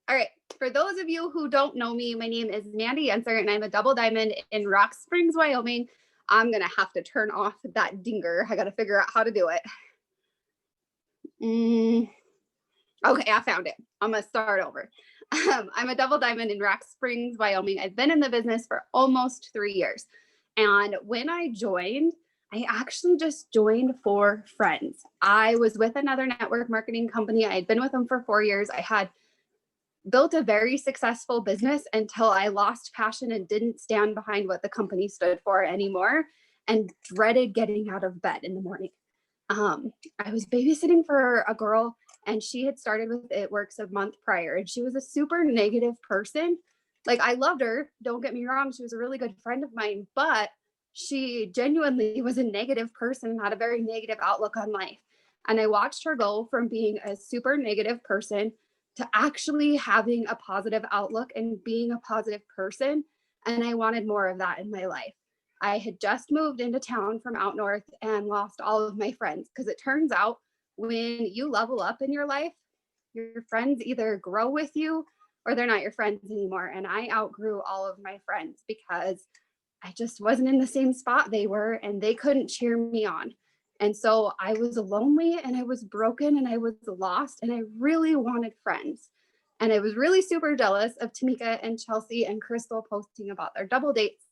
All right. For those of you who don't know me, my name is Mandy Yenser, and I'm a double diamond in Rock Springs, Wyoming. I'm going to have to turn off that dinger. I got to figure out how to do it. Okay, I found it. I'm going to start over. I'm a double diamond in Rock Springs, Wyoming. I've been in the business for almost 3 years. And when I joined, I actually just joined for friends. I was with another network marketing company. I had been with them for 4 years. I had built a very successful business until I lost passion and didn't stand behind what the company stood for anymore and dreaded getting out of bed in the morning. I was babysitting for a girl and she had started with It Works a month prior, and she was a super negative person. Like, I loved her, don't get me wrong, she was a really good friend of mine, but she genuinely was a negative person and had a very negative outlook on life. And I watched her go from being a super negative person to actually having a positive outlook and being a positive person. And I wanted more of that in my life. I had just moved into town from out north and lost all of my friends, because it turns out when you level up in your life, your friends either grow with you or they're not your friends anymore. And I outgrew all of my friends because I just wasn't in the same spot they were, and they couldn't cheer me on. And so I was lonely and I was broken and I was lost, and I really wanted friends. And I was really super jealous of Tamika and Chelsea and Crystal posting about their double dates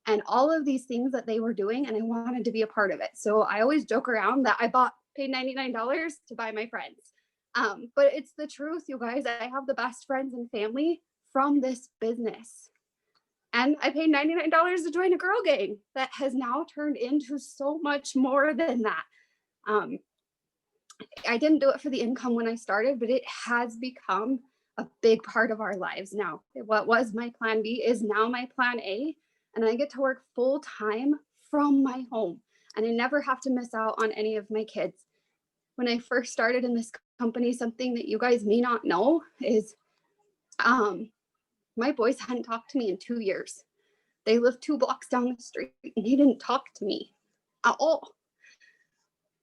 and all of these things that they were doing. And I wanted to be a part of it. So I always joke around that I paid $99 to buy my friends. But it's the truth, you guys. I have the best friends and family from this business. And I paid $99 to join a girl gang that has now turned into so much more than that. I didn't do it for the income when I started, but it has become a big part of our lives now. What was my plan B is now my plan A, and I get to work full time from my home, and I never have to miss out on any of my kids. When I first started in this company, something that you guys may not know is my boys hadn't talked to me in 2 years. They lived 2 blocks down the street and they didn't talk to me at all.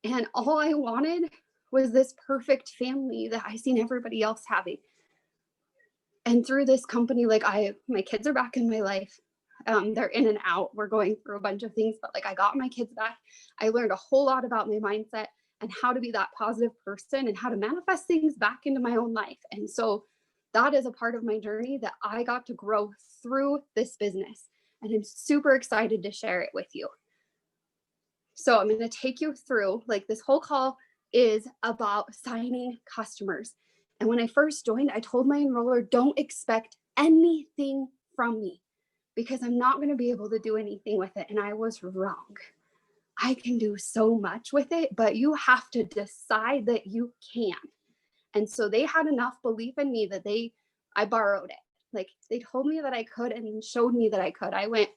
And all I wanted was this perfect family that I seen everybody else having. And through this company, like, my kids are back in my life. They're in and out. We're going through a bunch of things, but like, I got my kids back. I learned a whole lot about my mindset and how to be that positive person and how to manifest things back into my own life. And so that is a part of my journey that I got to grow through this business. And I'm super excited to share it with you. So I'm going to take you through, like, this whole call is about signing customers. And when I first joined, I told my enroller, don't expect anything from me because I'm not going to be able to do anything with it. And I was wrong. I can do so much with it, but you have to decide that you can. And so they had enough belief in me that I borrowed it. Like, they told me that I could and showed me that I could. I went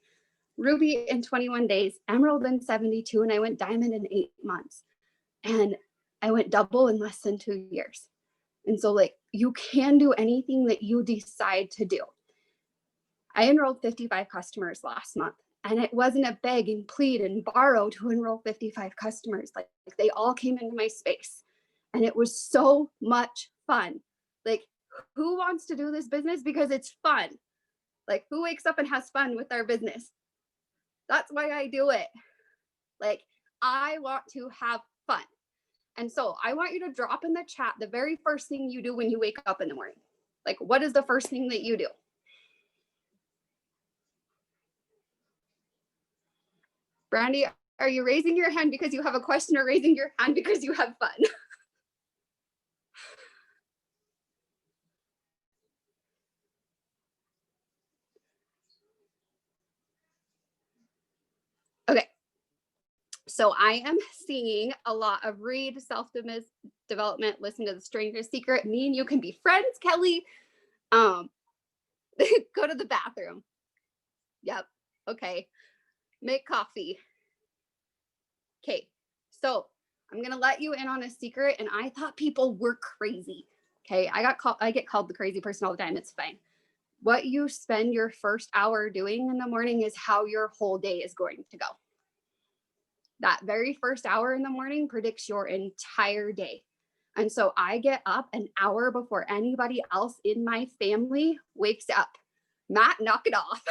Ruby in 21 days, Emerald in 72, and I went Diamond in 8 months. And I went double in less than 2 years. And so, like, you can do anything that you decide to do. I enrolled 55 customers last month, and it wasn't a beg and plead and borrow to enroll 55 customers. Like, they all came into my space, and it was so much fun. Like, who wants to do this business because it's fun? Like, who wakes up and has fun with our business? That's why I do it. Like, I want to have fun. And so I want you to drop in the chat the very first thing you do when you wake up in the morning. Like, what is the first thing that you do? Brandy, are you raising your hand because you have a question or raising your hand because you have fun? Okay. So I am seeing a lot of read, self-development, listen to the stranger's secret. Me and you can be friends, Kelly. Go to the bathroom. Yep. Okay. Make coffee. Okay. So I'm going to let you in on a secret. And I thought people were crazy. Okay. I get called the crazy person all the time. It's fine. What you spend your first hour doing in the morning is how your whole day is going to go. That very first hour in the morning predicts your entire day. And so I get up an hour before anybody else in my family wakes up. Matt, knock it off.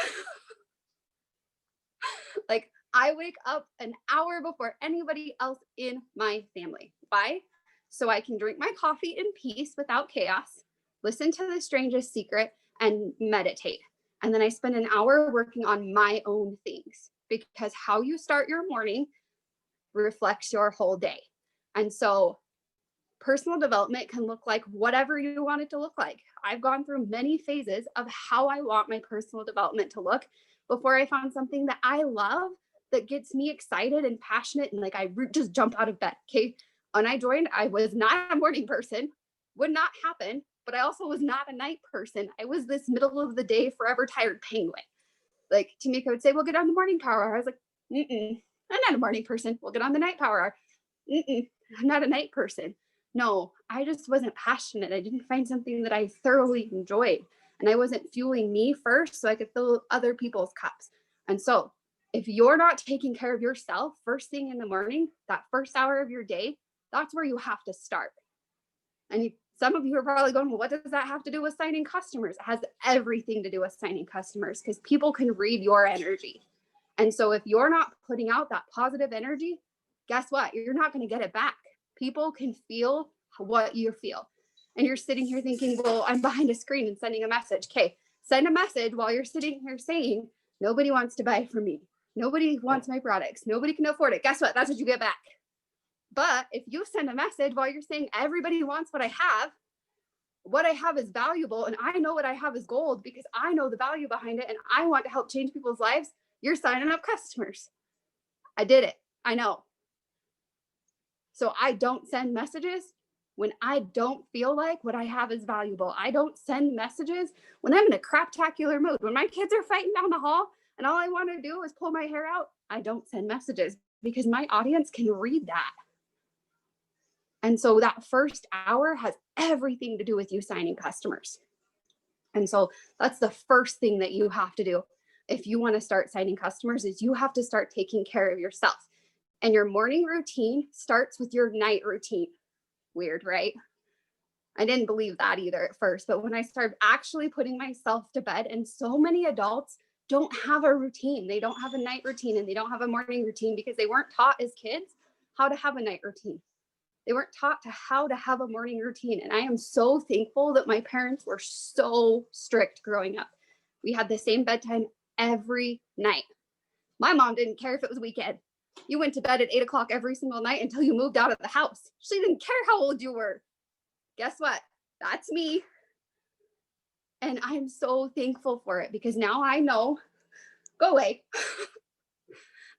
Like, I wake up an hour before anybody else in my family. Why? So I can drink my coffee in peace without chaos, listen to The Strangest Secret, and meditate. And then I spend an hour working on my own things, because how you start your morning reflects your whole day. And so personal development can look like whatever you want it to look like. I've gone through many phases of how I want my personal development to look before I found something that I love, that gets me excited and passionate, and like I just jump out of bed. Okay. When I joined, I was not a morning person, would not happen, but I also was not a night person. I was this middle of the day, forever tired penguin. Like Tamika would say, we'll get on the morning power hour. I was like, I'm not a morning person. We'll get on the night power hour. I'm not a night person. No, I just wasn't passionate. I didn't find something that I thoroughly enjoyed. And I wasn't fueling me first so I could fill other people's cups. And so if you're not taking care of yourself first thing in the morning, that first hour of your day, that's where you have to start. And some of you are probably going, well, what does that have to do with signing customers? It has everything to do with signing customers, because people can read your energy. And so if you're not putting out that positive energy, guess what? You're not going to get it back. People can feel what you feel. And you're sitting here thinking, well, I'm behind a screen and sending a message. Okay, send a message while you're sitting here saying, nobody wants to buy from me. Nobody wants my products. Nobody can afford it. Guess what? That's what you get back. But if you send a message while you're saying everybody wants what I have is valuable, and I know what I have is gold because I know the value behind it and I want to help change people's lives, you're signing up customers. I did it. I know. So I don't send messages when I don't feel like what I have is valuable. I don't send messages when I'm in a craptacular mood. When my kids are fighting down the hall and all I want to do is pull my hair out, I don't send messages because my audience can read that. And so that first hour has everything to do with you signing customers. And so that's the first thing that you have to do if you want to start signing customers, is you have to start taking care of yourself. And your morning routine starts with your night routine. Weird, right? I didn't believe that either at first, but when I started actually putting myself to bed, and so many adults don't have a routine. They don't have a night routine and they don't have a morning routine because they weren't taught as kids how to have a night routine. They weren't taught to how to have a morning routine. And I am so thankful that my parents were so strict growing up. We had the same bedtime every night. My mom didn't care if it was weekend. You went to bed at 8 o'clock every single night until you moved out of the house. She didn't care how old you were. Guess what? That's me. And I'm so thankful for it because now I know, go away.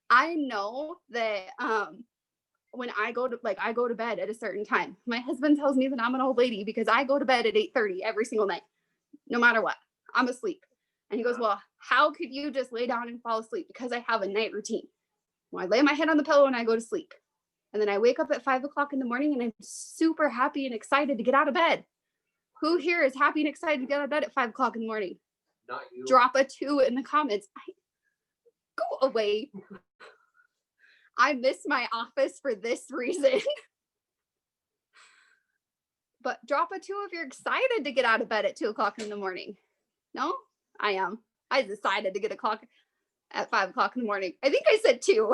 I know that when I go to bed at a certain time. My husband tells me that I'm an old lady because I go to bed at 8:30 every single night, no matter what. I'm asleep. And he goes, well, how could you just lay down and fall asleep? Because I have a night routine. Well, I lay my head on the pillow and I go to sleep. And then I wake up at 5 o'clock in the morning and I'm super happy and excited to get out of bed. Who here is happy and excited to get out of bed at 5 o'clock in the morning? Not you. Drop a 2 in the comments. Go away. I miss my office for this reason. But drop a 2 if you're excited to get out of bed at 2 o'clock in the morning. No, I am. I decided to get a clock at 5 o'clock in the morning. I think I said 2.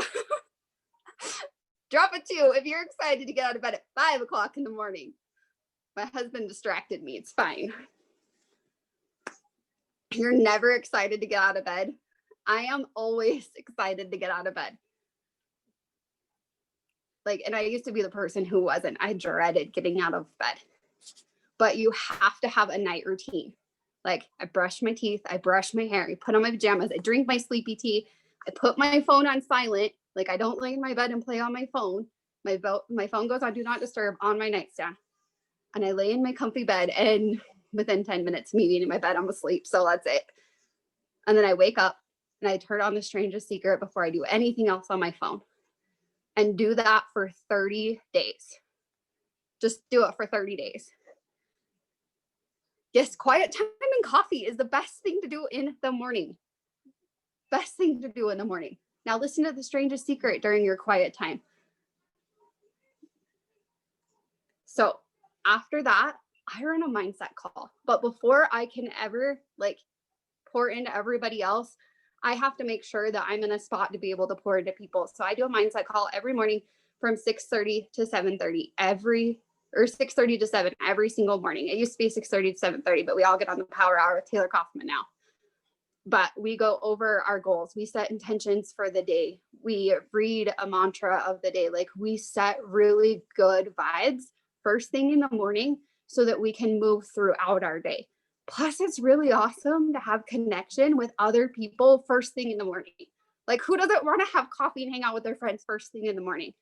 Drop a 2 if you're excited to get out of bed at 5 o'clock in the morning. My husband distracted me. It's fine. You're never excited to get out of bed. I am always excited to get out of bed. And I used to be the person who wasn't. I dreaded getting out of bed. But you have to have a night routine. I brush my teeth, I brush my hair, I put on my pajamas, I drink my sleepy tea, I put my phone on silent. I don't lay in my bed and play on my phone. My phone goes on do not disturb on my nightstand. And I lay in my comfy bed, and within 10 minutes, me being in my bed, I'm asleep. So that's it. And then I wake up and I turn on The Strangest Secret before I do anything else on my phone. And do that for 30 days. Just do it for 30 days. Yes, quiet time and coffee is the best thing to do in the morning. Best thing to do in the morning. Now listen to The Strangest Secret during your quiet time. So After that, I run a mindset call. But before I can ever like pour into everybody else, I have to make sure that I'm in a spot to be able to pour into people. So I do a mindset call every morning from 6:30 to 7:30 or 6:30 to 7 every single morning. It used to be 6:30 to 7:30, but we all get on the power hour with Taylor Kaufman now. But we go over our goals. We set intentions for the day. We read a mantra of the day. Like we set really good vibes first thing in the morning so that we can move throughout our day. Plus, it's really awesome to have connection with other people first thing in the morning. Like, who doesn't want to have coffee and hang out with their friends first thing in the morning?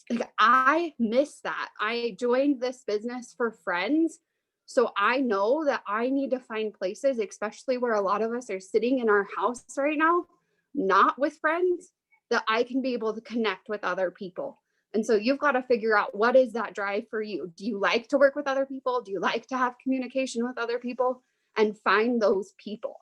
Like, I miss that. I joined this business for friends. So I know that I need to find places, especially where a lot of us are sitting in our house right now, not with friends, that I can be able to connect with other people. And so you've got to figure out, what is that drive for you? Do you like to work with other people? Do you like to have communication with other people? And find those people.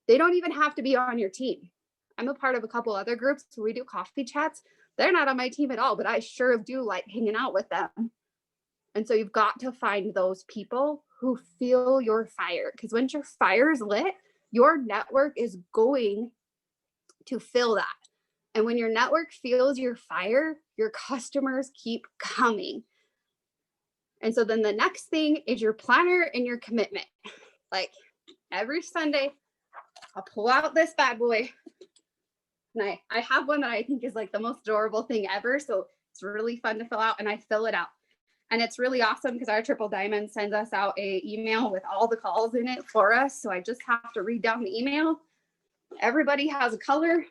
They don't even have to be on your team. I'm a part of a couple other groups where we do coffee chats. They're not on my team at all, but I sure do like hanging out with them. And so you've got to find those people who feel your fire. Because once your fire is lit, your network is going to fill that. And when your network feels your fire, your customers keep coming. And so then the next thing is your planner and your commitment. Like every Sunday, I'll pull out this bad boy. And I have one that I think is like the most adorable thing ever. So it's really fun to fill out, and I fill it out. And it's really awesome because our Triple Diamond sends us out a email with all the calls in it for us. So I just have to read down the email. Everybody has a color.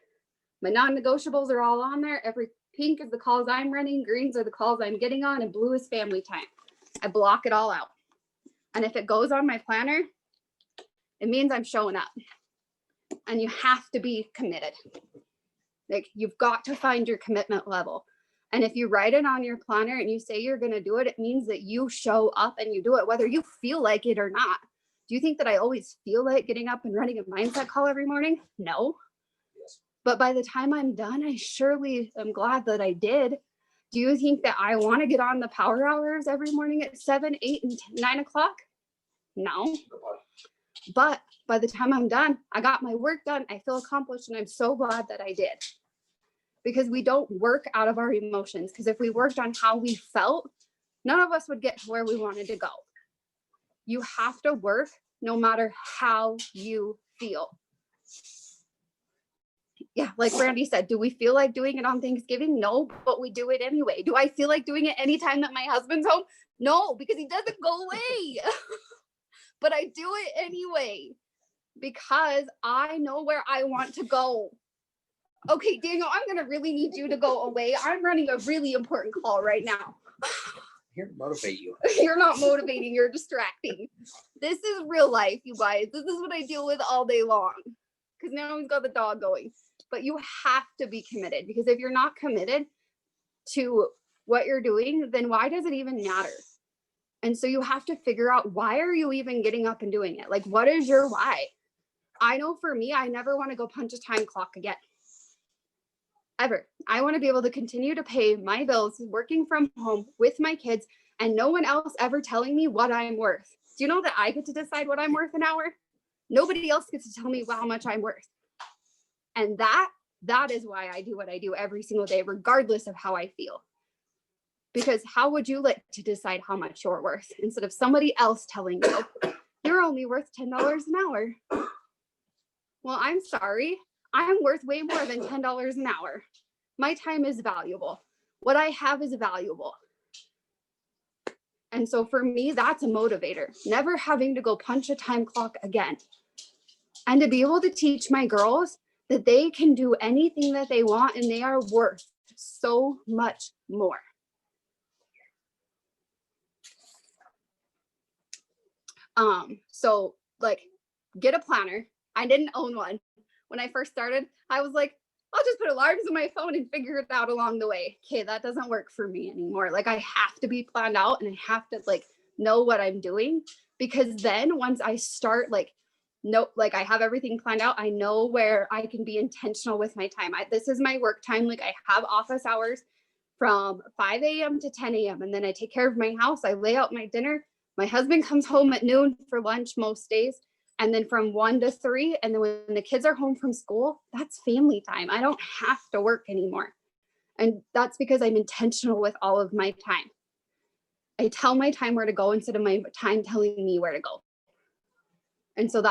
My non-negotiables are all on there. Every pink is the calls I'm running, greens are the calls I'm getting on, and blue is family time. I block it all out. And if it goes on my planner, it means I'm showing up. And you have to be committed. Like, you've got to find your commitment level. And if you write it on your planner and you say you're going to do it, it means that you show up and you do it, whether you feel like it or not. Do you think that I always feel like getting up and running a mindset call every morning? No. But by the time I'm done, I surely am glad that I did. Do you think that I want to get on the power hours every morning at 7, 8, and 9 o'clock? No. But by the time I'm done, I got my work done. I feel accomplished, and I'm so glad that I did. Because we don't work out of our emotions. Because if we worked on how we felt, none of us would get to where we wanted to go. You have to work no matter how you feel. Yeah, like Brandy said, do we feel like doing it on Thanksgiving? No, but we do it anyway. Do I feel like doing it anytime that my husband's home? No, because he doesn't go away. But I do it anyway because I know where I want to go. Okay, Daniel, I'm going to really need you to go away. I'm running a really important call right now. Here to motivate you. You're not motivating, you're distracting. This is real life, you guys. This is what I deal with all day long. Because now he's got the dog going. But you have to be committed, because if you're not committed to what you're doing, then why does it even matter? And so you have to figure out, why are you even getting up and doing it? Like, what is your why? I know for me, I never want to go punch a time clock again. Ever. I want to be able to continue to pay my bills working from home with my kids, and no one else ever telling me what I'm worth. Do you know that I get to decide what I'm worth an hour? Nobody else gets to tell me how much I'm worth. And that is why I do what I do every single day, regardless of how I feel. Because how would you like to decide how much you're worth instead of somebody else telling you you're only worth $10 an hour? Well, I'm sorry. I'm worth way more than $10 an hour. My time is valuable. What I have is valuable. And so for me, that's a motivator. Never having to go punch a time clock again. And to be able to teach my girls that they can do anything that they want, and they are worth so much more. So like, get a planner. I didn't own one. When I first started, I was like, I'll just put alarms on my phone and figure it out along the way. Okay, that doesn't work for me anymore. Like, I have to be planned out, and I have to like know what I'm doing, because then once I start like I have everything planned out, I know where I can be intentional with my time. This is my work time. Like, I have office hours. from 5 a.m. to 10 a.m. And then I take care of my house. I lay out my dinner. My husband comes home at noon for lunch most days. And then from 1 to 3. And then when the kids are home from school, that's family time. I don't have to work anymore. And that's because I'm intentional with all of my time. I tell my time where to go instead of my time telling me where to go. And so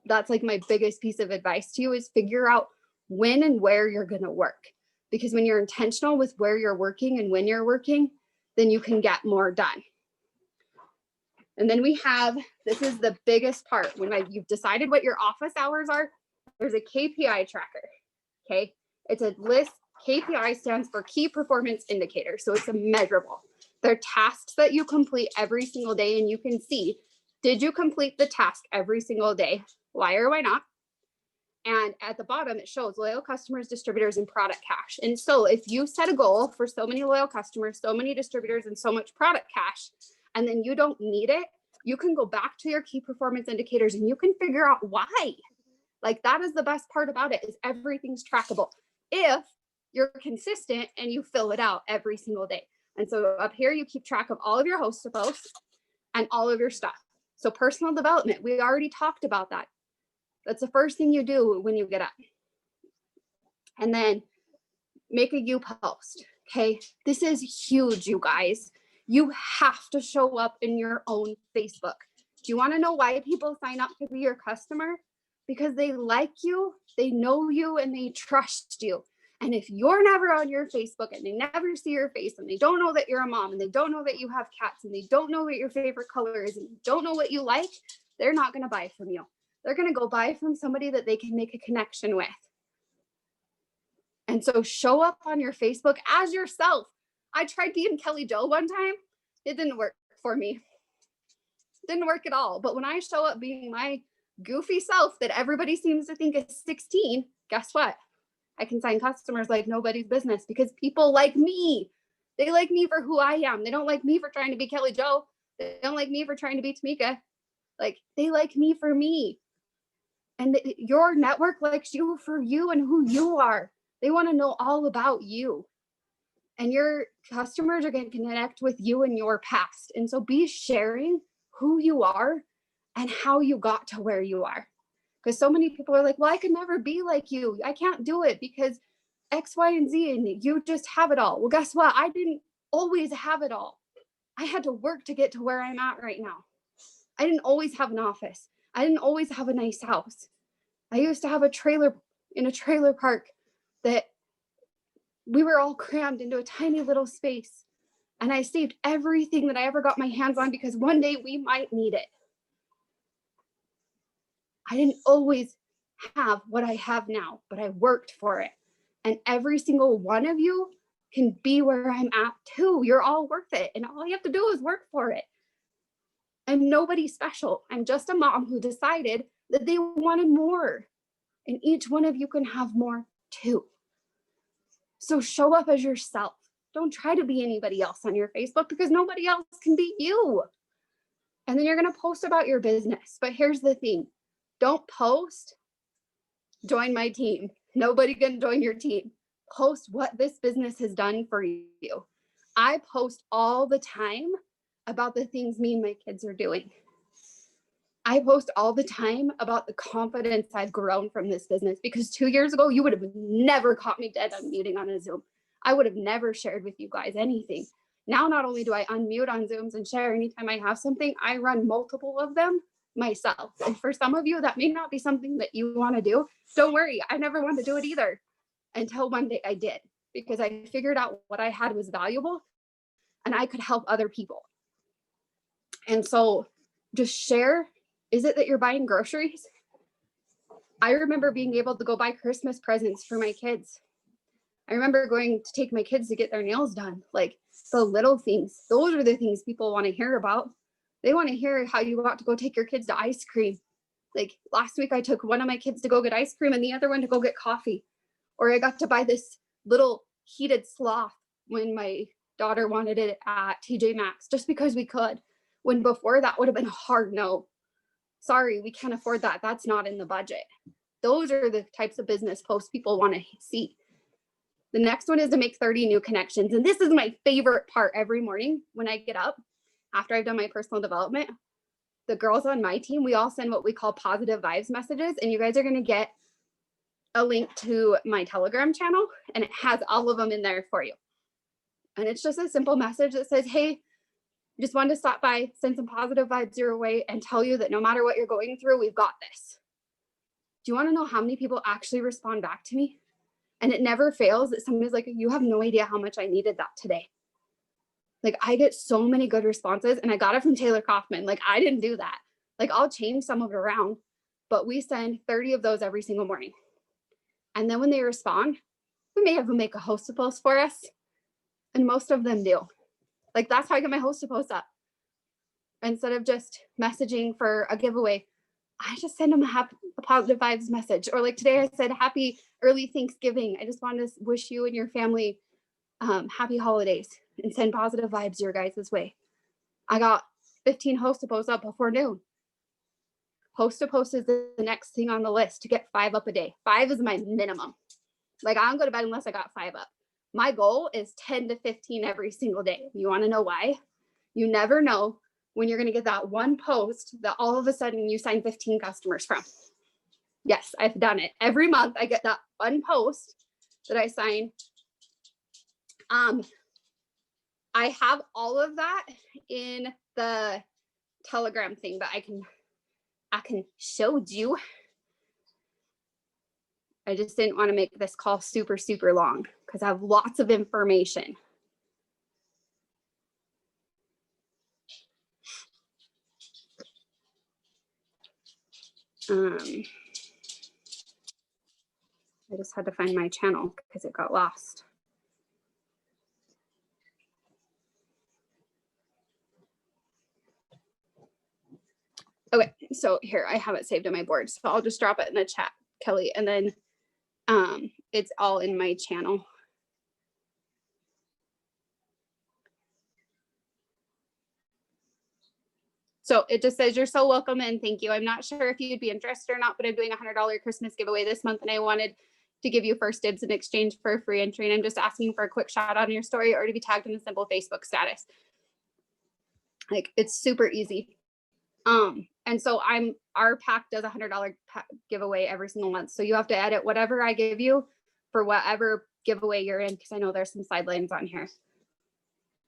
that's like my biggest piece of advice to you is figure out when and where you're going to work. Because when you're intentional with where you're working and when you're working, then you can get more done. And then this is the biggest part. When you've decided what your office hours are, there's a KPI tracker. Okay. It's a list. KPI stands for key performance indicator. So it's a measurable. They're tasks that you complete every single day. And you can see, did you complete the task every single day? Why or why not? And at the bottom, it shows loyal customers, distributors, and product cash. And so if you set a goal for so many loyal customers, so many distributors, and so much product cash, and then you don't meet it, you can go back to your key performance indicators and you can figure out why. Like that is the best part about it is everything's trackable. If you're consistent and you fill it out every single day. And so up here, you keep track of all of your host posts and all of your stuff. So personal development, we already talked about that. That's the first thing you do when you get up. And then make a you post. Okay. This is huge, you guys. You have to show up in your own Facebook. Do you want to know why people sign up to be your customer? Because they like you, they know you, and they trust you. And if you're never on your Facebook and they never see your face and they don't know that you're a mom and they don't know that you have cats and they don't know what your favorite color is and don't know what you like, they're not going to buy from you. They're going to go buy from somebody that they can make a connection with. And so show up on your Facebook as yourself. I tried being Kelly Jo one time. It didn't work for me. It didn't work at all. But when I show up being my goofy self that everybody seems to think is 16, guess what? I can sign customers like nobody's business because people like me. They like me for who I am. They don't like me for trying to be Kelly Jo. They don't like me for trying to be Tamika. Like they like me for me. And your network likes you for you and who you are. They want to know all about you. And your customers are going to connect with you in your past. And so be sharing who you are and how you got to where you are. Because so many people are like, well, I could never be like you. I can't do it because X, Y, and Z, and you just have it all. Well, guess what? I didn't always have it all. I had to work to get to where I'm at right now. I didn't always have an office. I didn't always have a nice house. I used to have a trailer in a trailer park that we were all crammed into a tiny little space. And I saved everything that I ever got my hands on because one day we might need it. I didn't always have what I have now, but I worked for it. And every single one of you can be where I'm at too. You're all worth it. And all you have to do is work for it. I'm nobody special. I'm just a mom who decided that they wanted more. And each one of you can have more too. So show up as yourself. Don't try to be anybody else on your Facebook because nobody else can be you. And then you're going to post about your business. But here's the thing. Don't post, join my team. Nobody can join your team. Post what this business has done for you. I post all the time about the things me and my kids are doing. I post all the time about the confidence I've grown from this business because 2 years ago, you would have never caught me dead unmuting on a Zoom. I would have never shared with you guys anything. Now, not only do I unmute on Zooms and share anytime I have something, I run multiple of them myself. And for some of you, that may not be something that you want to do. Don't worry. I never wanted to do it either until one day I did because I figured out what I had was valuable and I could help other people. And so just share. Is it that you're buying groceries? I remember being able to go buy Christmas presents for my kids. I remember going to take my kids to get their nails done. Like the little things. Those are the things people want to hear about. They want to hear how you got to go take your kids to ice cream. Like last week, I took one of my kids to go get ice cream and the other one to go get coffee. Or I got to buy this little heated sloth when my daughter wanted it at TJ Maxx just because we could. When before that would have been a hard no. Sorry, we can't afford that. That's not in the budget. Those are the types of business posts people want to see. The next one is to make 30 new connections. And this is my favorite part every morning when I get up after I've done my personal development. The girls on my team, we all send what we call positive vibes messages. And you guys are going to get a link to my Telegram channel, and it has all of them in there for you. And it's just a simple message that says, hey, just wanted to stop by, send some positive vibes your way, and tell you that no matter what you're going through, we've got this. Do you want to know how many people actually respond back to me? And it never fails that somebody's like, you have no idea how much I needed that today. Like, I get so many good responses, and I got it from Taylor Kaufman. Like, I didn't do that. Like, I'll change some of it around, but we send 30 of those every single morning. And then when they respond, we may have them make a host post for us. And most of them do. Like, that's how I get my host post up. Instead of just messaging for a giveaway, I just send them a positive vibes message. Or like today I said, happy early Thanksgiving. I just wanted to wish you and your family happy holidays and send positive vibes your guys' way. I got 15 host posts up before noon. Host post is the next thing on the list to get 5 up a day. 5 is my minimum. Like, I don't go to bed unless I got 5 up. My goal is 10 to 15 every single day. You want to know why? You never know when you're going to get that one post that all of a sudden you sign 15 customers from. Yes, I've done it. Every month I get that one post that I sign. I have all of that in the Telegram thing, but I can show you. I just didn't want to make this call super, super long because I have lots of information. I just had to find my channel because it got lost. Okay, so here I have it saved on my board. So I'll just drop it in the chat, Kelly, and then it's all in my channel. So it just says, you're so welcome and thank you. I'm not sure if you'd be interested or not, but I'm doing a $100 Christmas giveaway this month, and I wanted to give you first dibs in exchange for a free entry. And I'm just asking for a quick shout out on your story or to be tagged in a simple Facebook status. Like, it's super easy. And so our pack does a $100 giveaway every single month. So you have to edit whatever I give you for whatever giveaway you're in, because I know there's some sidelines on here.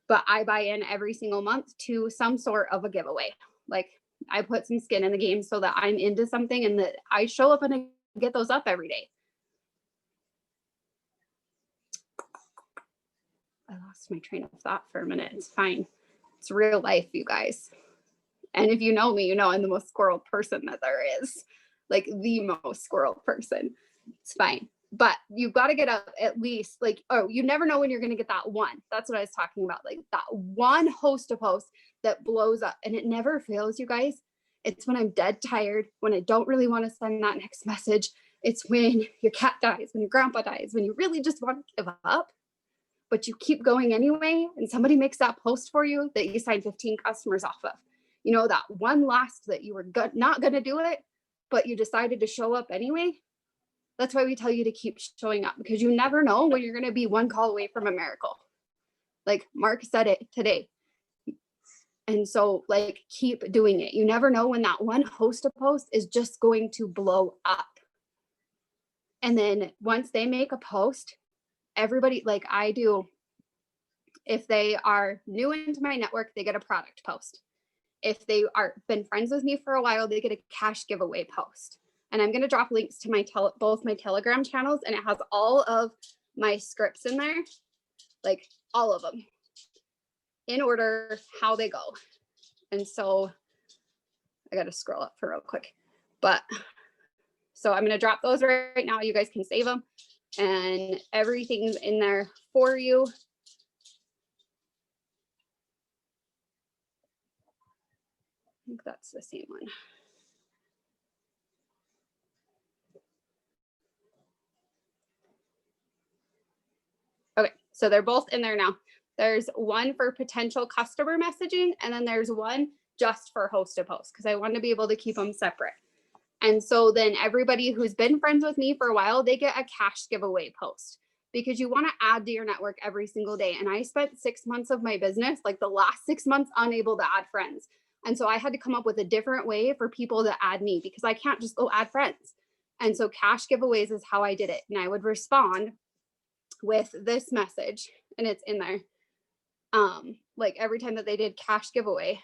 But I buy in every single month to some sort of a giveaway. Like, I put some skin in the game so that I'm into something and that I show up and I get those up every day. I lost my train of thought for a minute. It's fine. It's real life, you guys. And if you know me, you know I'm the most squirrel person that there is. Like, the most squirrel person. It's fine. But you've got to get up at least, like, oh, you never know when you're going to get that one. That's what I was talking about. Like, that one host to post that blows up. And it never fails, you guys. It's when I'm dead tired, when I don't really want to send that next message. It's when your cat dies, when your grandpa dies, when you really just want to give up, but you keep going anyway. And somebody makes that post for you that you signed 15 customers off of. You know, that one last that you were not going to do it, but you decided to show up anyway. That's why we tell you to keep showing up, because you never know when you're going to be one call away from a miracle. Like Mark said it today. And so, like, keep doing it. You never know when that one host to post is just going to blow up. And then once they make a post, everybody, like I do, if they are new into my network, they get a product post. If they are been friends with me for a while, they get a cash giveaway post. And I'm going to drop links to my both my Telegram channels, and it has all of my scripts in there, like all of them, in order how they go. And so I got to scroll up for real quick. But so I'm going to drop those right now. You guys can save them, and everything's in there for you. I think that's the same one. Okay, so they're both in there now. There's one for potential customer messaging, and then there's one just for host to post, because I want to be able to keep them separate. And so then everybody who's been friends with me for a while, they get a cash giveaway post. because you want to add to your network every single day. And I spent 6 months of my business, like the last 6 months, unable to add friends. And so I had to come up with a different way for people to add me because I can't just go add friends. And so cash giveaways is how I did it. And I would respond with this message, and it's in there. Like every time that they did cash giveaway,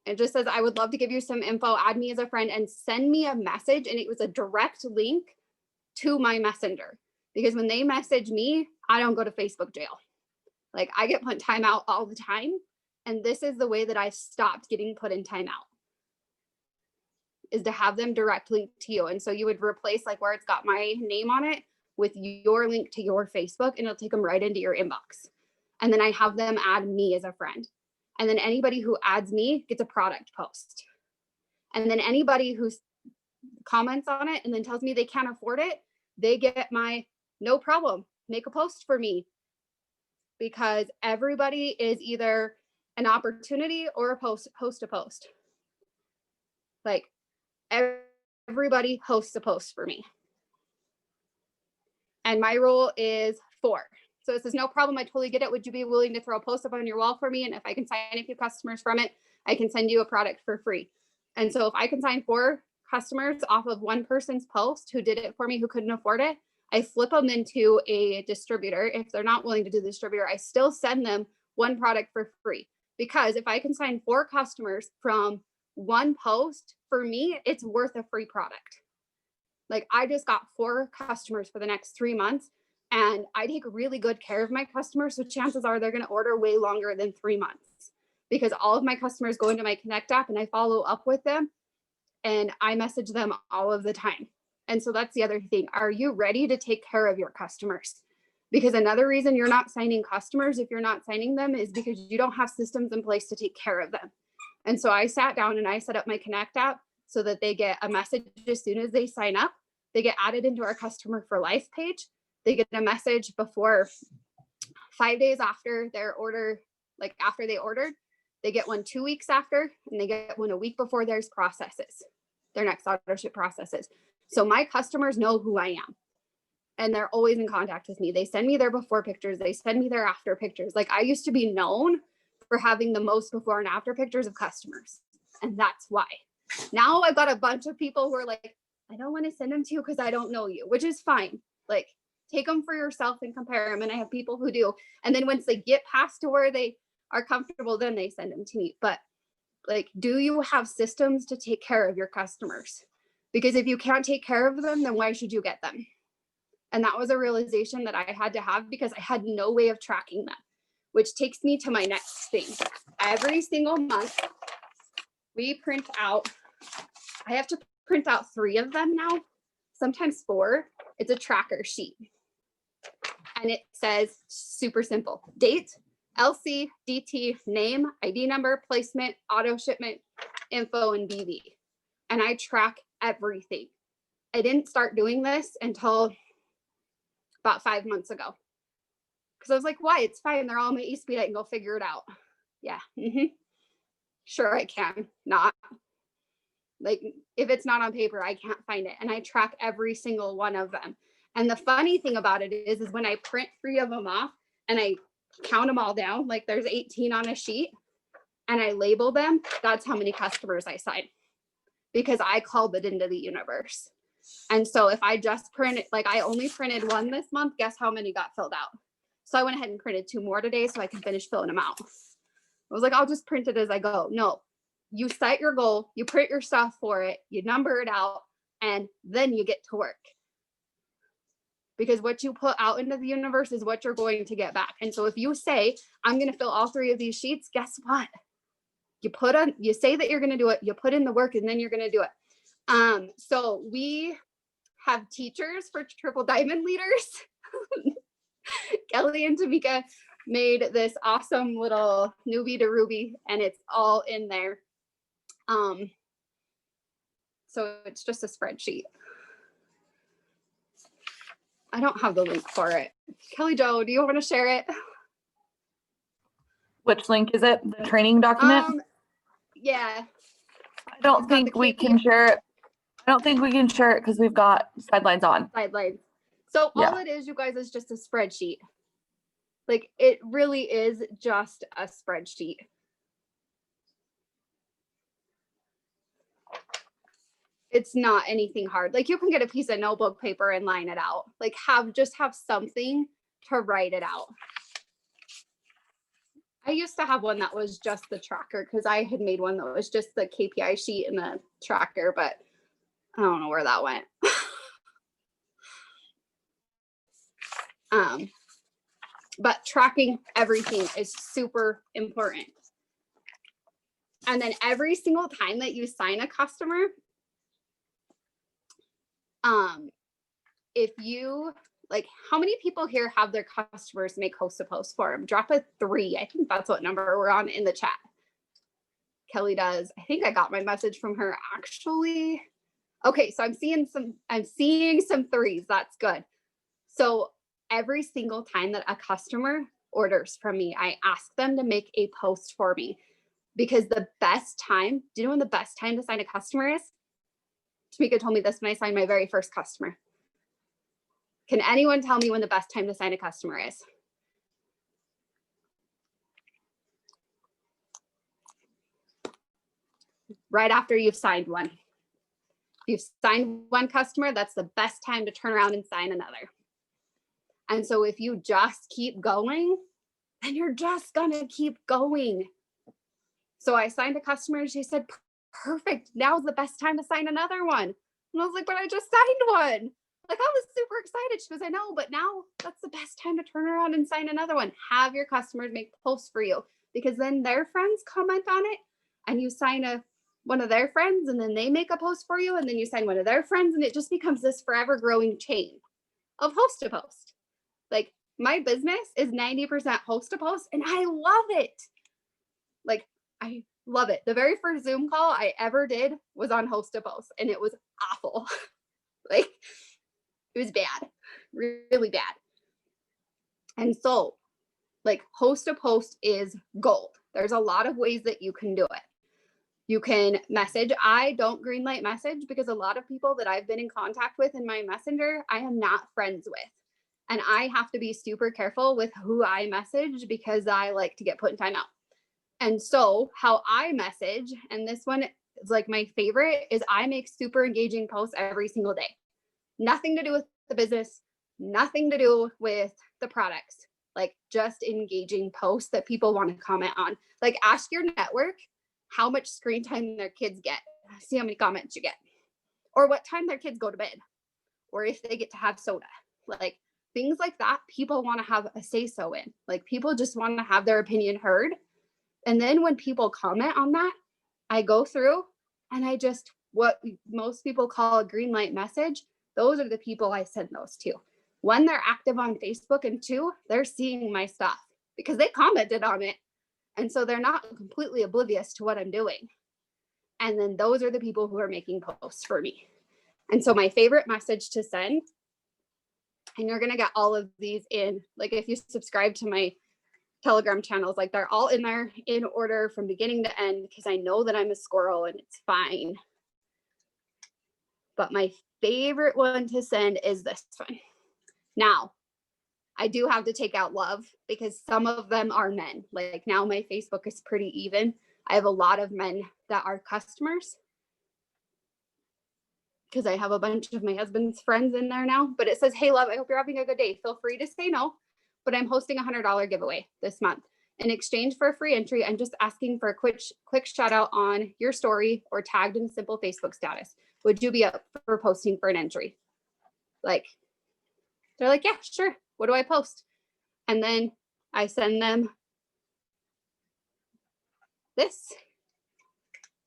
it just says, I would love to give you some info, add me as a friend, and send me a message. And it was a direct link to my messenger, because when they message me, I don't go to Facebook jail. Like I get put in timeout all the time. And this is the way that I stopped getting put in timeout, is to have them direct link to you. And so you would replace like where it's got my name on it with your link to your Facebook, and it'll take them right into your inbox. And then I have them add me as a friend. And then anybody who adds me gets a product post. And then anybody who comments on it and then tells me they can't afford it, they get my no problem, make a post for me. Because everybody is either an opportunity or a post to post. Like everybody hosts a post for me. And my rule is 4. So it says, no problem, I totally get it. Would you be willing to throw a post up on your wall for me? And if I can sign a few customers from it, I can send you a product for free. And so if I can sign 4 customers off of one person's post who did it for me, who couldn't afford it, I flip them into a distributor. If they're not willing to do the distributor, I still send them one product for free. Because if I can sign 4 customers from one post, for me, it's worth a free product. Like I just got 4 customers for the next 3 months, and I take really good care of my customers. So chances are they're going to order way longer than 3 months, because all of my customers go into my Connect app and I follow up with them and I message them all of the time. And so that's the other thing. Are you ready to take care of your customers? Because another reason you're not signing customers, if you're not signing them, is because you don't have systems in place to take care of them. And so I sat down and I set up my Connect app so that they get a message as soon as they sign up. They get added into our customer for life page. They get a message before 5 days after their order, like after they ordered. They get one 2 weeks after, and they get one a week before theirs processes, their next auto ship processes. So my customers know who I am, and they're always in contact with me. They send me their before pictures. They send me their after pictures. Like I used to be known for having the most before and after pictures of customers. And that's why. Now I've got a bunch of people who are like, I don't want to send them to you because I don't know you, which is fine. Like take them for yourself and compare them. And I have people who do. And then once they get past to where they are comfortable, then they send them to me. But like, do you have systems to take care of your customers? Because if you can't take care of them, then why should you get them? And that was a realization that I had to have, because I had no way of tracking them, which takes me to my next thing. Every single month we print out, I have to print out 3 of them now, sometimes 4. It's a tracker sheet. And it says super simple: date, LC, DT, name, ID number, placement, auto shipment, info, and BV. And I track everything. I didn't start doing this until about 5 months ago. Because I was like, why? It's fine. They're all on my eSpeed. I can go figure it out. Yeah. Sure, I can. Not. Like, if it's not on paper, I can't find it. And I track every single one of them. And the funny thing about it is when I print 3 of them off and I count them all down, like there's 18 on a sheet, and I label them, that's how many customers I sign, because I called it into the universe. And so if I just printed, like I only printed 1 this month, guess how many got filled out? So I went ahead and printed 2 more today so I can finish filling them out. I was like, I'll just print it as I go. No, you set your goal, you print your stuff for it, you number it out, and then you get to work. Because what you put out into the universe is what you're going to get back. And so if you say, I'm going to fill all 3 of these sheets, guess what? You say that you're going to do it, you put in the work, and then you're going to do it. So we have teachers for Triple Diamond leaders. Kelly and Tamika made this awesome little newbie to Ruby, and it's all in there. So it's just a spreadsheet. I don't have the link for it. Kelly Jo, do you want to share it? Which link is it? The training document? Yeah. I don't think we can share it I don't think we can share it because we've got sidelines on. Sidelines. So Yeah. all it is, you guys, is just a spreadsheet. Like, it really is just a spreadsheet. It's not anything hard. Like, you can get a piece of notebook paper and line it out. Like, just have something to write it out. I used to have one that was just the tracker because I had made one that was just the KPI sheet and the tracker, but I don't know where that went. But tracking everything is super important. And then every single time that you sign a customer, if you like, how many people here have their customers make host a post for them? Drop a 3. I think that's what number we're on in the chat. Kelly does. I think I got my message from her actually. Okay, so I'm seeing some 3s. That's good. So every single time that a customer orders from me, I ask them to make a post for me, because the best time, do you know when the best time to sign a customer is? Tamika told me this when I signed my very first customer. Can anyone tell me when the best time to sign a customer is? Right after you've signed one. If you've signed one customer, that's the best time to turn around and sign another. And so if you just keep going, then you're just gonna keep going. So I signed a customer and she said, perfect, now's the best time to sign another one. And I was like, but I just signed one. Like, I was super excited. She goes, I know, but now that's the best time to turn around and sign another one. Have your customers make posts for you, because then their friends comment on it and you sign one of their friends, and then they make a post for you, and then you sign one of their friends, and it just becomes this forever growing chain of host to post. Like, my business is 90% host to post, and I love it. Like, I love it. The very first Zoom call I ever did was on host to post, and it was awful. Like, it was bad, really bad. And so, like, host to post is gold. There's a lot of ways that you can do it. You can message. I don't greenlight message because a lot of people that I've been in contact with in my messenger, I am not friends with. And I have to be super careful with who I message because I like to get put in timeout. And so how I message, and this one is like my favorite, is I make super engaging posts every single day. Nothing to do with the business, nothing to do with the products, like just engaging posts that people want to comment on. Like, ask your network how much screen time their kids get. See how many comments you get, or what time their kids go to bed, or if they get to have soda. Like, things like that, people want to have a say so in. Like, people just want to have their opinion heard. And then when people comment on that, I go through and I just, what most people call a green light message, those are the people I send those to. One, they're active on Facebook, and 2, they're seeing my stuff because they commented on it. And so they're not completely oblivious to what I'm doing. And then those are the people who are making posts for me. And so my favorite message to send, and you're going to get all of these in, like, if you subscribe to my Telegram channels, like, they're all in there in order from beginning to end, because I know that I'm a squirrel and it's fine. But my favorite one to send is this one. Now, I do have to take out love because some of them are men. Like, now my Facebook is pretty even. I have a lot of men that are customers because I have a bunch of my husband's friends in there now. But it says, hey, love, I hope you're having a good day. Feel free to say no, but I'm hosting a $100 giveaway this month. In exchange for a free entry, I'm just asking for a quick shout out on your story or tagged in a simple Facebook status. Would you be up for posting for an entry? Like, they're like, yeah, sure. What do I post? And then I send them this.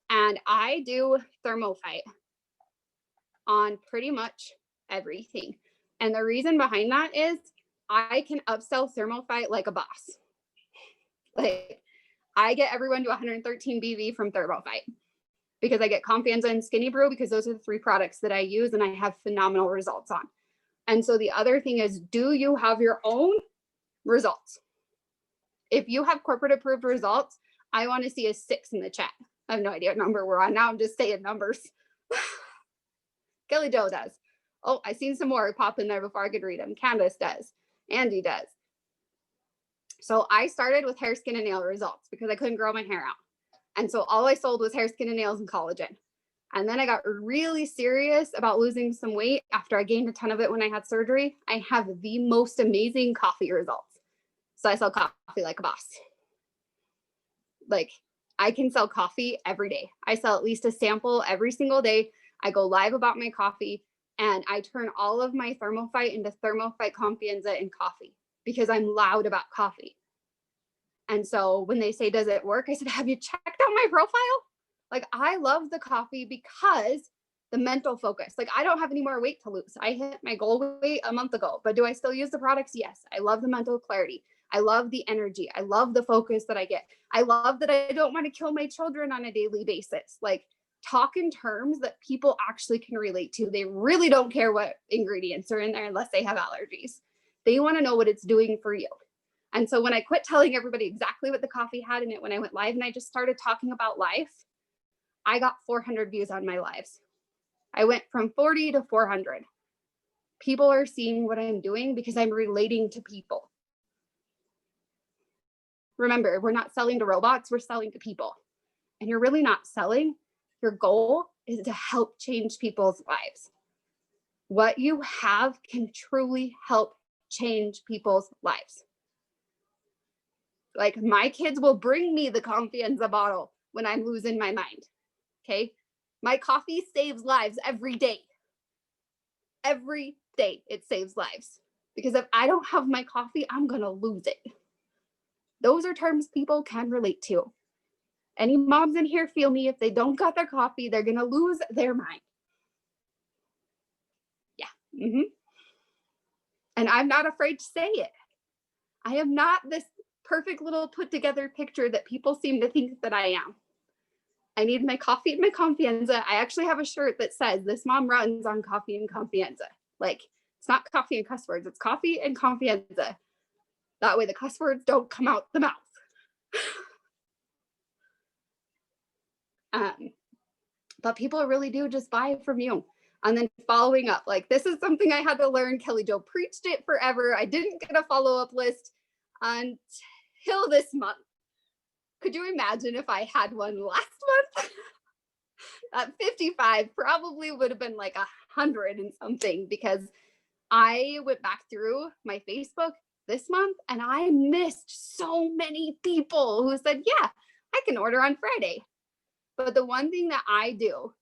And I do thermophyte on pretty much everything. And the reason behind that is I can upsell thermophyte like a boss. Like, I get everyone to 113 BV from thermophyte because I get Confianza and Skinny Brew, because those are the 3 products that I use and I have phenomenal results on. And so the other thing is, do you have your own results? If you have corporate approved results, I want to see a 6 in the chat. I have no idea what number we're on now. I'm just saying numbers. Kelly Jo does. Oh, I seen some more pop in there before I could read them. Candace does. Andy does. So I started with hair, skin, and nail results because I couldn't grow my hair out. And so all I sold was hair, skin, and nails and collagen. And then I got really serious about losing some weight after I gained a ton of it when I had surgery. I have the most amazing coffee results. So I sell coffee like a boss. Like, I can sell coffee every day. I sell at least a sample every single day. I go live about my coffee, and I turn all of my Thermophyte into Thermophyte Confianza in coffee because I'm loud about coffee. And so when they say, does it work? I said, have you checked out my profile? Like, I love the coffee because the mental focus. Like, I don't have any more weight to lose. I hit my goal weight a month ago, but do I still use the products? Yes. I love the mental clarity. I love the energy. I love the focus that I get. I love that I don't want to kill my children on a daily basis. Like, talk in terms that people actually can relate to. They really don't care what ingredients are in there unless they have allergies. They want to know what it's doing for you. And so when I quit telling everybody exactly what the coffee had in it, when I went live and I just started talking about life, I got 400 views on my lives. I went from 40 to 400. People are seeing what I'm doing because I'm relating to people. Remember, we're not selling to robots, we're selling to people. And you're really not selling. Your goal is to help change people's lives. What you have can truly help change people's lives. Like, my kids will bring me the Confianza bottle when I'm losing my mind. Okay. My coffee saves lives every day. Every day it saves lives. Because if I don't have my coffee, I'm going to lose it. Those are terms people can relate to. Any moms in here feel me. If they don't got their coffee, they're going to lose their mind. Yeah. And I'm not afraid to say it. I am not this perfect little put together picture that people seem to think that I am. I need my coffee and my Confianza. I actually have a shirt that says, this mom runs on coffee and Confianza. Like, it's not coffee and cuss words, it's coffee and Confianza. That way the cuss words don't come out the mouth. But people really do just buy from you. And then following up, like, this is something I had to learn. Kelly Jo preached it forever. I didn't get a follow-up list until this month. Could you imagine if I had one last month? At 55 probably would have been like 100 and something, because I went back through my Facebook this month and I missed so many people who said, yeah, I can order on Friday. But the one thing that I do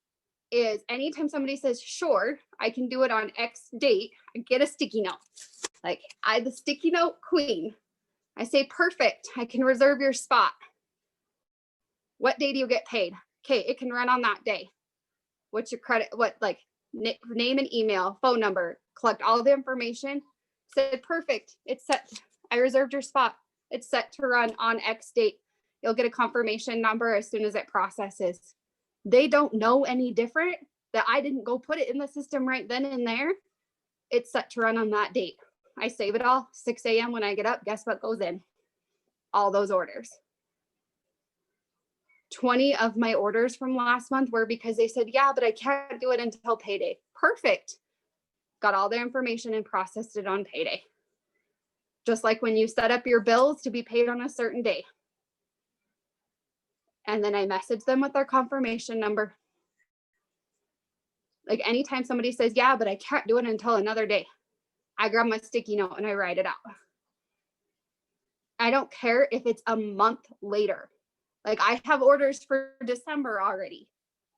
is anytime somebody says, sure, I can do it on X date, I get a sticky note. Like, I'm the sticky note queen. I say, perfect, I can reserve your spot. What day do you get paid? Okay, it can run on that day. What's your credit? What, like, name and email, phone number, collect all the information. Said, perfect, it's set. I reserved your spot. It's set to run on X date. You'll get a confirmation number as soon as it processes. They don't know any different, that I didn't go put it in the system right then and there. It's set to run on that date. I save it all, 6 a.m. when I get up, guess what goes in? All those orders. 20 of my orders from last month were because they said, yeah, but I can't do it until payday. Perfect. Got all their information and processed it on payday. Just like when you set up your bills to be paid on a certain day. And then I message them with their confirmation number. Like, anytime somebody says, yeah, but I can't do it until another day, I grab my sticky note and I write it out. I don't care if it's a month later. Like, I have orders for December already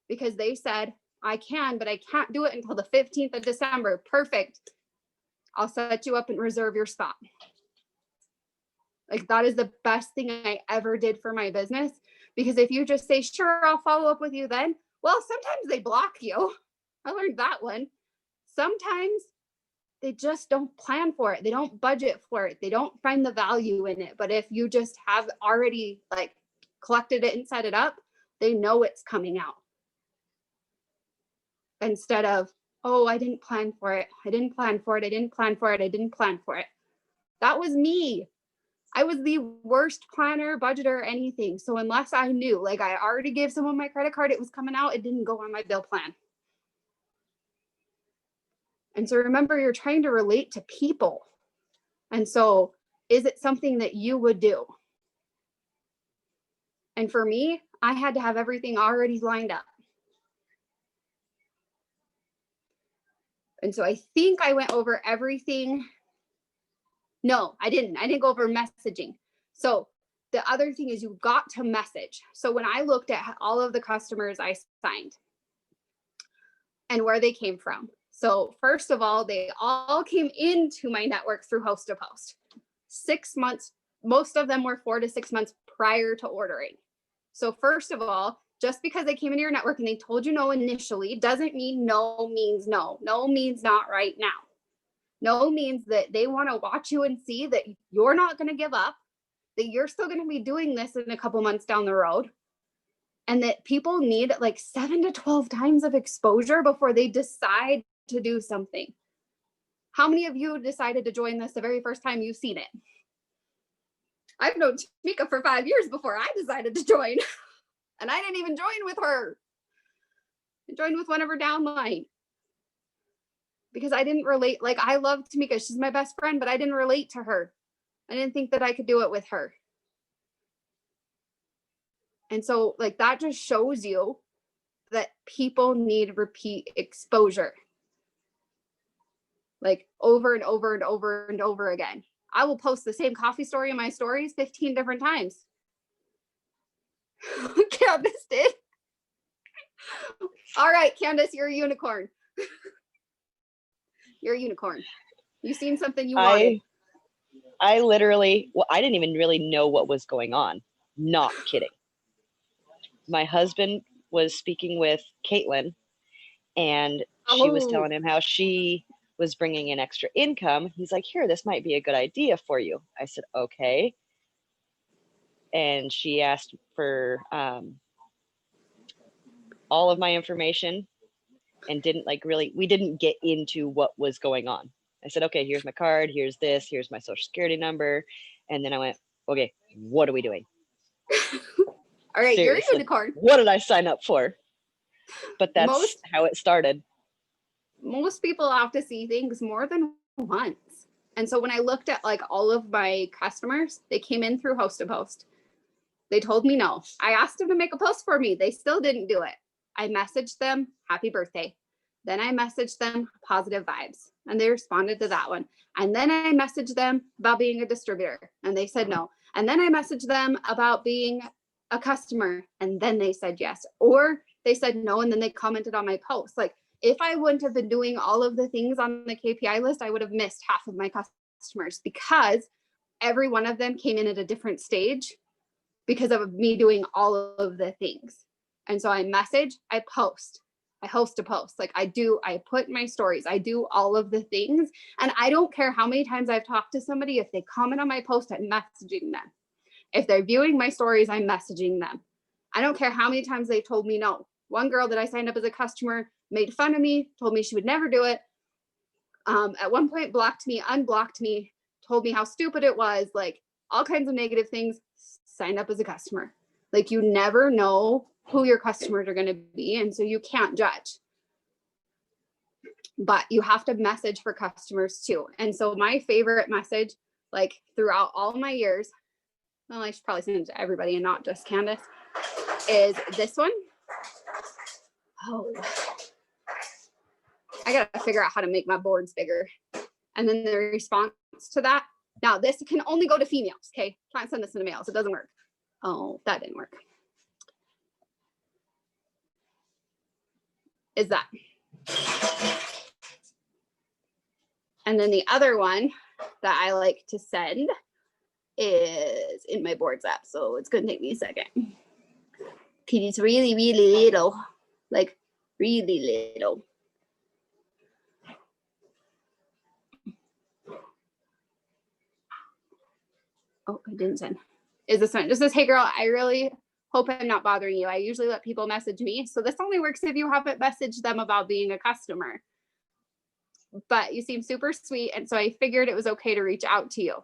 because they said, I can, but I can't do it until the 15th of December. Perfect. I'll set you up and reserve your spot. Like, that is the best thing I ever did for my business, because if you just say, sure, I'll follow up with you then, well, sometimes they block you. I learned that one. Sometimes they just don't plan for it. They don't budget for it. They don't find the value in it. But if you just have already, like, collected it and set it up, they know it's coming out. Instead of, oh, I didn't plan for it. I didn't plan for it. I didn't plan for it. I didn't plan for it. That was me. I was the worst planner, budgeter, anything. So unless I knew, like, I already gave someone my credit card, it was coming out, it didn't go on my bill plan. And so remember, you're trying to relate to people. And so is it something that you would do? And for me, I had to have everything already lined up. And so I think I went over everything. No, I didn't. I didn't go over messaging. So the other thing is you got to message. So when I looked at all of the customers I signed and where they came from. So first of all, they all came into my network through host to post. 6 months, most of them were 4 to 6 months prior to ordering. So first of all, just because they came into your network and they told you no initially doesn't mean no means no. No means not right now. No means that they want to watch you and see that you're not going to give up, that you're still going to be doing this in a couple months down the road, and that people need like 7 to 12 times of exposure before they decide to do something. How many of you decided to join this the very first time you've seen it? I've known Tamika for 5 years before I decided to join. And I didn't even join with her. I joined with one of her downline. Because I didn't relate. Like, I love Tamika. She's my best friend, but I didn't relate to her. I didn't think that I could do it with her. And so, like, that just shows you that people need repeat exposure. Like, over and over and over and over again. I will post the same coffee story in my stories 15 different times. Candace did. All right, Candace, you're a unicorn. You're a unicorn. You seen something you wanted. I literally, well, I didn't even really know what was going on. Not kidding. My husband was speaking with Caitlin, and she was telling him how she was bringing in extra income. He's like, here, this might be a good idea for you. I said, okay. And she asked for all of my information and didn't we didn't get into what was going on. I said, okay, here's my card, here's this, here's my social security number. And then I went, okay, what are we doing? All right, Seriously, you're a unicorn. What did I sign up for? But that's how it started. Most people have to see things more than once. And so when I looked at like all of my customers, they came in through host to post. They told me no. I asked them to make a post for me. They still didn't do it. I messaged them, happy birthday. Then I messaged them positive vibes, and they responded to that one. And then I messaged them about being a distributor, and they said no. And then I messaged them about being a customer, and then they said yes. Or they said no, and then they commented on my post. Like, if I wouldn't have been doing all of the things on the KPI list, I would have missed half of my customers because every one of them came in at a different stage because of me doing all of the things. And so I message, I post, I host a post. Like I put my stories, I do all of the things. And I don't care how many times I've talked to somebody. If they comment on my post, I'm messaging them. If they're viewing my stories, I'm messaging them. I don't care how many times they've told me no. One girl that I signed up as a customer made fun of me, told me she would never do it. At one point blocked me, unblocked me, told me how stupid it was, like all kinds of negative things. Signed up as a customer. Like you never know who your customers are going to be, and so you can't judge. But you have to message for customers too. And so my favorite message, like throughout all my years, well, I should probably send it to everybody and not just Candace, is this one. Oh, I gotta figure out how to make my boards bigger. And then the response to that. Now this can only go to females, okay? Can't send this to the males, it doesn't work. Oh, that didn't work. Is that. And then the other one that I like to send is in my boards app. So it's gonna take me a second. Okay, it's really, really little, like really little. Oh, I didn't send. Is this one? Just says, hey girl, I really hope I'm not bothering you. I usually let people message me. So this only works if you haven't messaged them about being a customer. But you seem super sweet. And so I figured it was okay to reach out to you.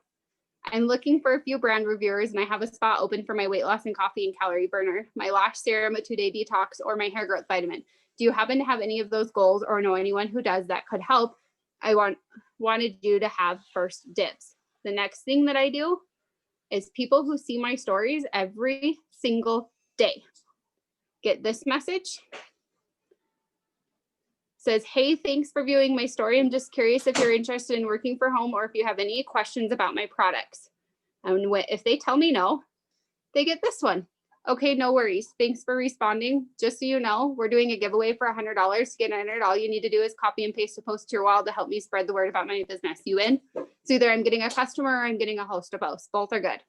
I'm looking for a few brand reviewers and I have a spot open for my weight loss and coffee and calorie burner, my lash serum, a 2-day detox, or my hair growth vitamin. Do you happen to have any of those goals or know anyone who does that could help? I wanted you to have first dibs. The next thing that I do is people who see my stories every single day get this message. Says, hey, thanks for viewing my story. I'm just curious if you're interested in working for home or if you have any questions about my products. And if they tell me no, they get this one. Okay, no worries. Thanks for responding. Just so you know, we're doing a giveaway for $100. To get entered, all you need to do is copy and paste a post to your wall to help me spread the word about my business. You in? So either I'm getting a customer or I'm getting a host to post. Both are good.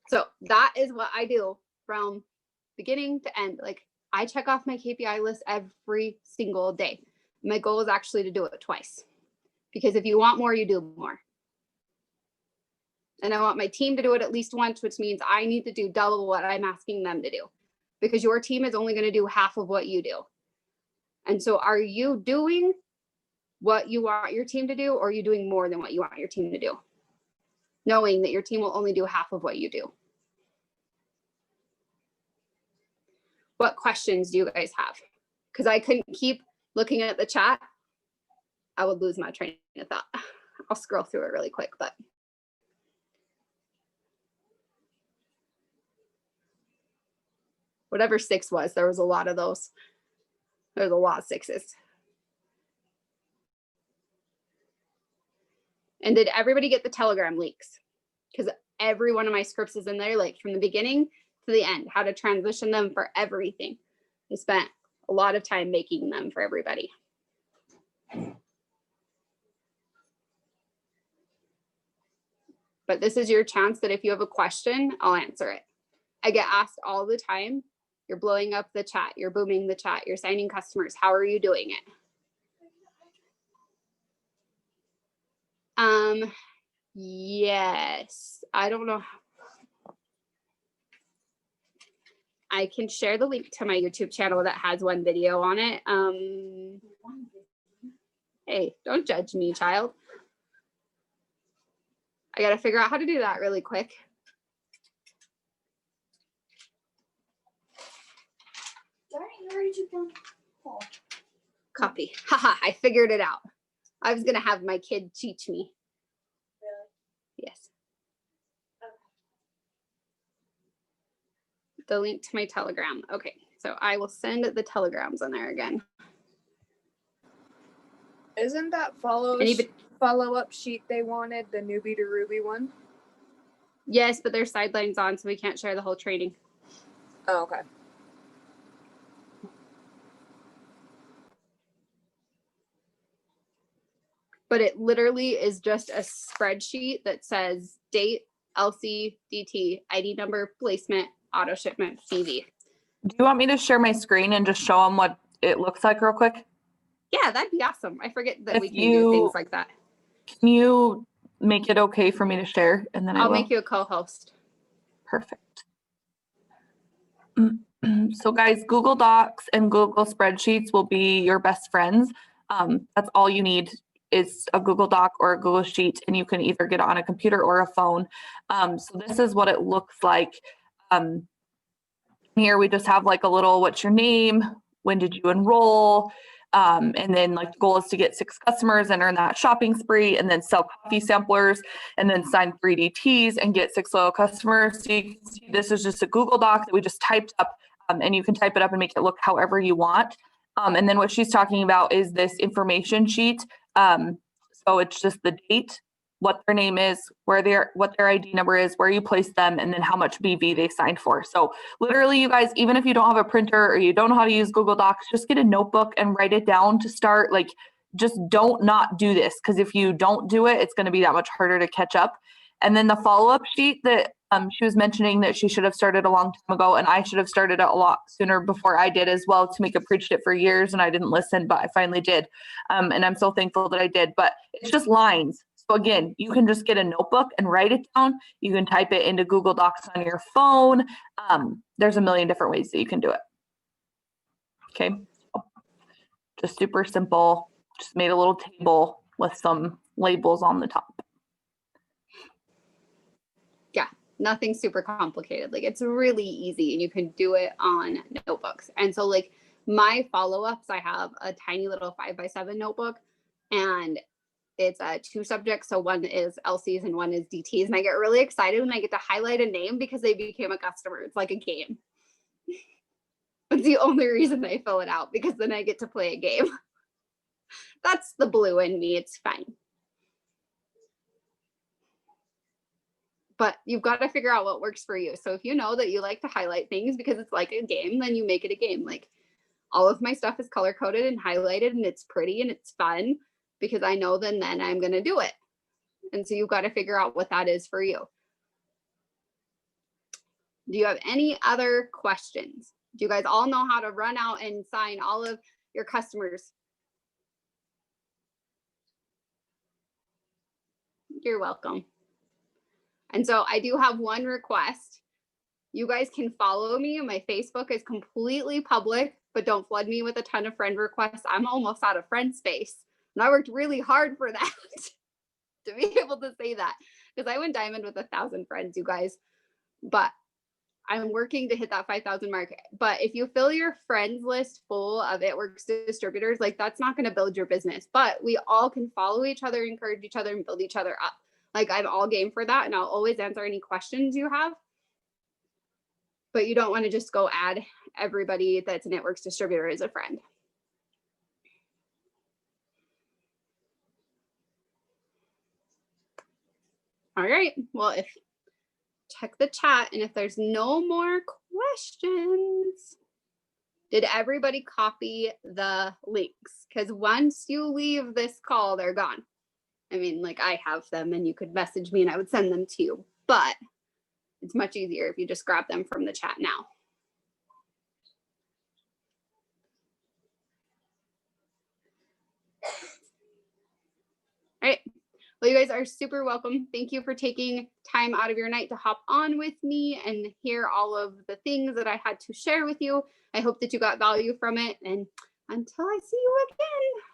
So that is what I do from beginning to end. Like, I check off my KPI list every single day. My goal is actually to do it twice, because if you want more, you do more. And I want my team to do it at least once, which means I need to do double what I'm asking them to do, because your team is only going to do half of what you do. And so are you doing what you want your team to do, or are you doing more than what you want your team to do, knowing that your team will only do half of what you do? What questions do you guys have? Because I couldn't keep looking at the chat. I would lose my train of thought. I'll scroll through it really quick, but. Whatever 6 was, there was a lot of those. There's a lot of 6s. And did everybody get the Telegram links? Because every one of my scripts is in there, like from the beginning to the end, how to transition them for everything. I spent a lot of time making them for everybody. But this is your chance that if you have a question, I'll answer it. I get asked all the time, you're blowing up the chat, you're booming the chat, you're signing customers. How are you doing it? Yes, I don't know. I can share the link to my YouTube channel that has one video on it. Hey, don't judge me, child. I got to figure out how to do that really quick. Copy. Haha, I figured it out. I was going to have my kid teach me. Really? Yes. The link to my Telegram. Okay, so I will send the Telegrams on there again. Isn't that follow-up sheet they wanted, the newbie to Ruby one? Yes, but there's sidelines on, so we can't share the whole training. Oh, okay. But it literally is just a spreadsheet that says date, LC, DT, ID number, placement, auto shipment, CV. Do you want me to share my screen and just show them what it looks like real quick? Yeah, that'd be awesome. I forget that If we can do things like that. Can you make it okay for me to share? And then I'll make you a co-host. Perfect. So guys, Google Docs and Google Spreadsheets will be your best friends. That's all you need is a Google Doc or a Google Sheet, and you can either get it on a computer or a phone. So this is what it looks like. Here we just have like a little, what's your name? When did you enroll? And then like the goal is to get 6 customers and earn that shopping spree, and then sell coffee samplers, and then sign 3 DTs and get 6 loyal customers. So you can see this is just a Google Doc that we just typed up, and you can type it up and make it look however you want. And then what she's talking about is this information sheet. So it's just the date, what their name is, what their ID number is, where you place them, and then how much BV they signed for. So literally, you guys, even if you don't have a printer or you don't know how to use Google Docs, just get a notebook and write it down to start. Like, just don't not do this, because if you don't do it, it's going to be that much harder to catch up. And then the follow-up sheet that she was mentioning that she should have started a long time ago, and I should have started it a lot sooner before I did as well. Tamika preached it for years and I didn't listen, but I finally did. And I'm so thankful that I did. But it's just lines. So again, you can just get a notebook and write it down. You can type it into Google Docs on your phone. There's a million different ways that you can do it. Okay. Just super simple. Just made a little table with some labels on the top. Yeah, nothing super complicated. Like, it's really easy and you can do it on notebooks. And so like My follow-ups, I have a tiny little 5x7 notebook, and it's 2 subjects. So one is LCs and one is DTs. And I get really excited when I get to highlight a name because they became a customer. It's like a game. It's the only reason I fill it out, because then I get to play a game. That's the blue in me. It's fine. But you've got to figure out what works for you. So if you know that you like to highlight things because it's like a game, then you make it a game. Like, all of my stuff is color coded and highlighted, and it's pretty and it's fun, because I know then I'm going to do it. And so you've got to figure out what that is for you. Do you have any other questions? Do you guys all know how to run out and sign all of your customers? You're welcome. And so I do have one request. You guys can follow me. My Facebook is completely public, but don't flood me with a ton of friend requests. I'm almost out of friend space. And I worked really hard for that to be able to say that, because I went diamond with 1,000 friends, you guys. But I'm working to hit that 5,000 mark. But if you fill your friends list full of It Works distributors, like, that's not going to build your business. But we all can follow each other, encourage each other, and build each other up. Like, I'm all game for that, and I'll always answer any questions you have. But you don't want to just go add everybody that's an It Works distributor as a friend. All right, well, check the chat, and if there's no more questions, did everybody copy the links? Because once you leave this call, they're gone. I mean, like, I have them, and you could message me and I would send them to you, but it's much easier if you just grab them from the chat now. All right. Well, you guys are super welcome. Thank you for taking time out of your night to hop on with me and hear all of the things that I had to share with you. I hope that you got value from it. And until I see you again.